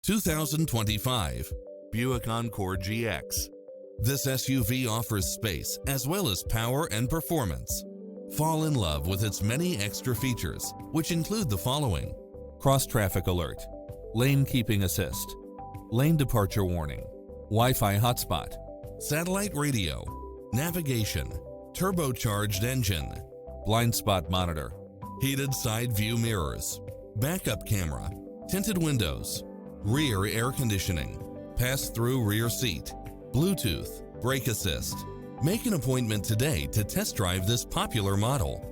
2025 Buick Encore GX. This SUV offers space as well as power and performance. Fall in love with its many extra features, which include the following: cross-traffic alert, lane keeping assist, lane departure warning, Wi-Fi hotspot, satellite radio, navigation, turbocharged engine, blind spot monitor, heated side view mirrors, backup camera, tinted windows, rear air conditioning, pass-through rear seat, Bluetooth, brake assist. Make an appointment today to test drive this popular model.